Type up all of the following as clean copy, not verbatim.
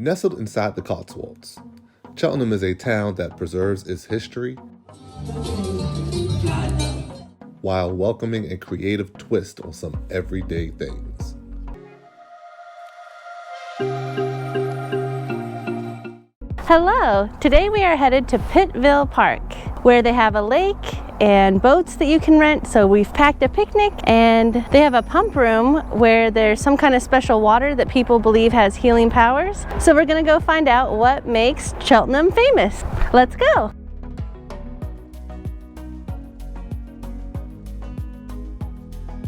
Nestled inside the Cotswolds, Cheltenham is a town that preserves its history while welcoming a creative twist on some everyday things. Hello! Today we are headed to Pitville Park, where they have a lake and boats that you can rent. So we've packed a picnic, and they have a pump room where there's some kind of special water that people believe has healing powers. So we're gonna go find out what makes Cheltenham famous. Let's go!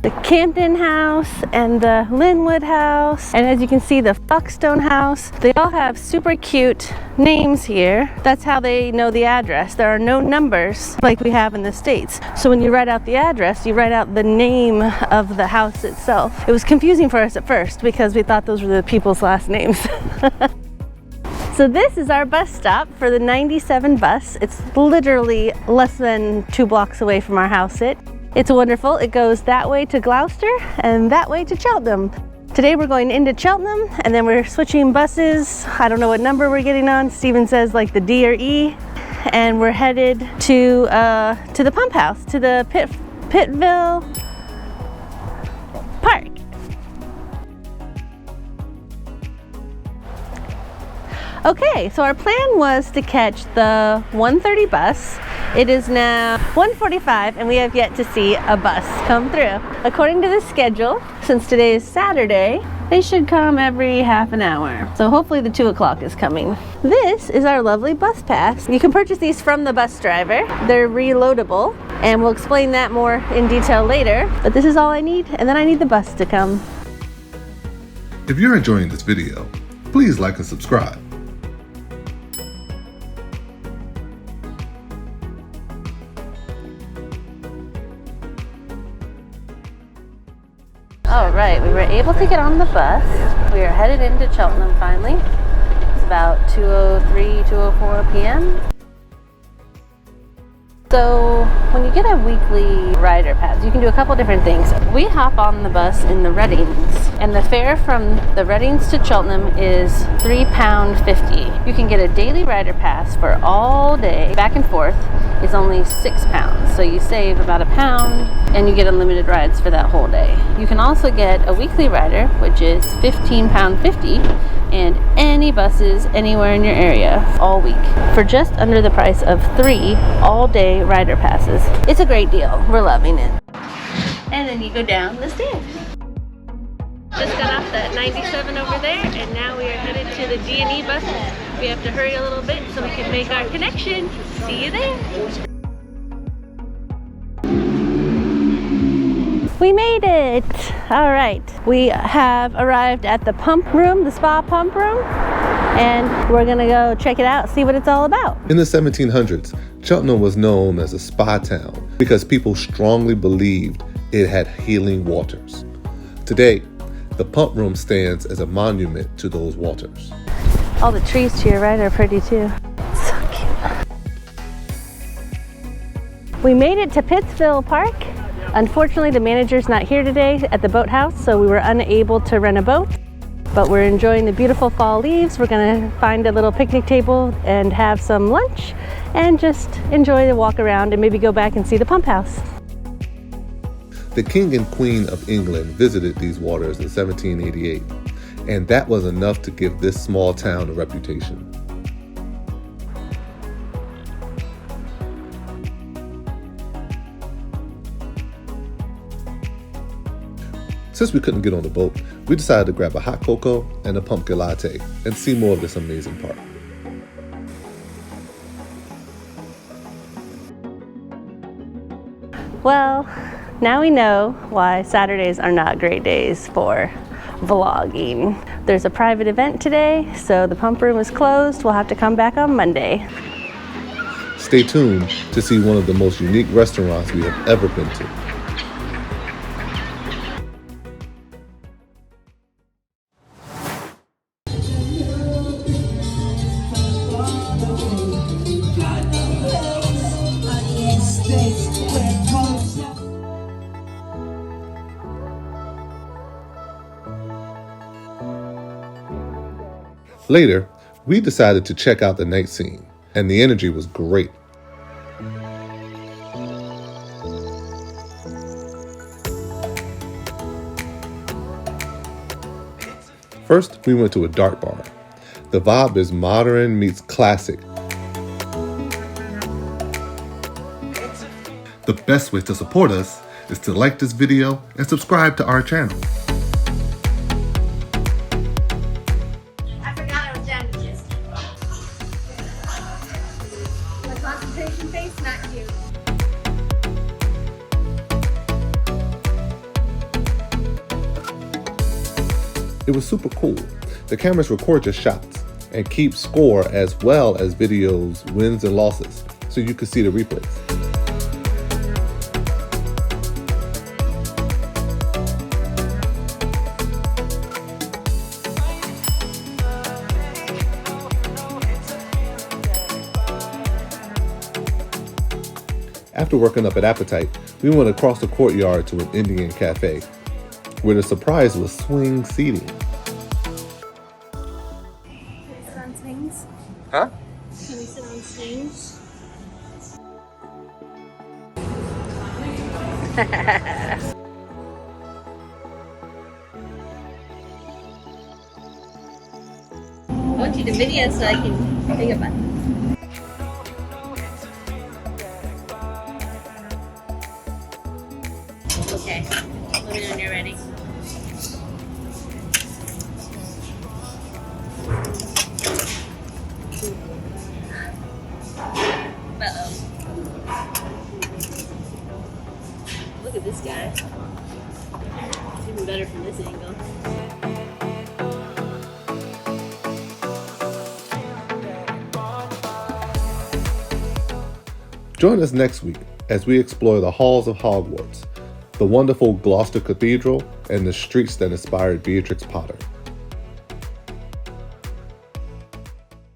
The Campden House and the Linwood House, and as you can see, the Foxstone House. They all have super cute names here. That's how they know the address. There are no numbers like we have in the States. So when you write out the address, you write out the name of the house itself. It was confusing for us at first because we thought those were the people's last names. So this is our bus stop for the 97 bus. It's literally less than 2 blocks away from our house. It's wonderful. It goes that way to Gloucester and that way to Cheltenham. Today we're going into Cheltenham and then we're switching buses. I don't know what number we're getting on. Steven says like the D or E. And we're headed to the pump house, to the Pitville Park. Okay, so our plan was to catch the 1:30 bus. It is now 1:45 and we have yet to see a bus come through. According to the schedule, since today is Saturday, they should come every half an hour. So hopefully the 2 o'clock is coming. This is our lovely bus pass. You can purchase these from the bus driver. They're reloadable, and we'll explain that more in detail later. But this is all I need, and then I need the bus to come. If you're enjoying this video, please like and subscribe. All right, we were able to get on the bus. We are headed into Cheltenham finally. It's about 2:03, 2:04 p.m. So when you get a weekly rider pass, you can do a couple different things. We hop on the bus in the Readings, and the fare from the Readings to Cheltenham is £3.50. You can get a daily rider pass for all day, back and forth. It's only £6, so you save about £1 and you get unlimited rides for that whole day. You can also get a weekly rider, which is £15.50, and any buses anywhere in your area all week for just under the price of 3 all-day rider passes. It's a great deal. We're loving it. And then you go down the stairs. Just got off that 97 over there, and now we are headed to the D&E buses. We have to hurry a little bit so we can make our connection. See you there. We made it! All right, we have arrived at the pump room, the spa pump room, and we're gonna go check it out, see what it's all about. In the 1700s, Cheltenham was known as a spa town because people strongly believed it had healing waters. Today, the pump room stands as a monument to those waters. All the trees to your right are pretty too. So cute. We made it to Pitville Park. Unfortunately, the manager's not here today at the boathouse, so we were unable to rent a boat. But we're enjoying the beautiful fall leaves. We're gonna find a little picnic table and have some lunch and just enjoy the walk around and maybe go back and see the pump house. The King and Queen of England visited these waters in 1788, and that was enough to give this small town a reputation. Since we couldn't get on the boat, we decided to grab a hot cocoa and a pumpkin latte and see more of this amazing park. Well, now we know why Saturdays are not great days for vlogging. There's a private event today, so the pump room is closed. We'll have to come back on Monday. Stay tuned to see one of the most unique restaurants we have ever been to. Later, we decided to check out the night scene, and the energy was great. First, we went to a dart bar. The vibe is modern meets classic. The best way to support us is to like this video and subscribe to our channel. I forgot I was damages. My concentration face, not cute. It was super cool. The cameras record your shots and keep score as well as videos, wins and losses, so you can see the replays. After working up an appetite, we went across the courtyard to an Indian cafe, where the surprise was swing seating. Can we sit on swings? Huh? Can we sit on swings? I want you to video so I can think about it. Okay, let me know when you're ready. Look at this guy. It's even better from this angle. Join us next week as we explore the halls of Hogwarts, the wonderful Gloucester Cathedral, and the streets that inspired Beatrix Potter.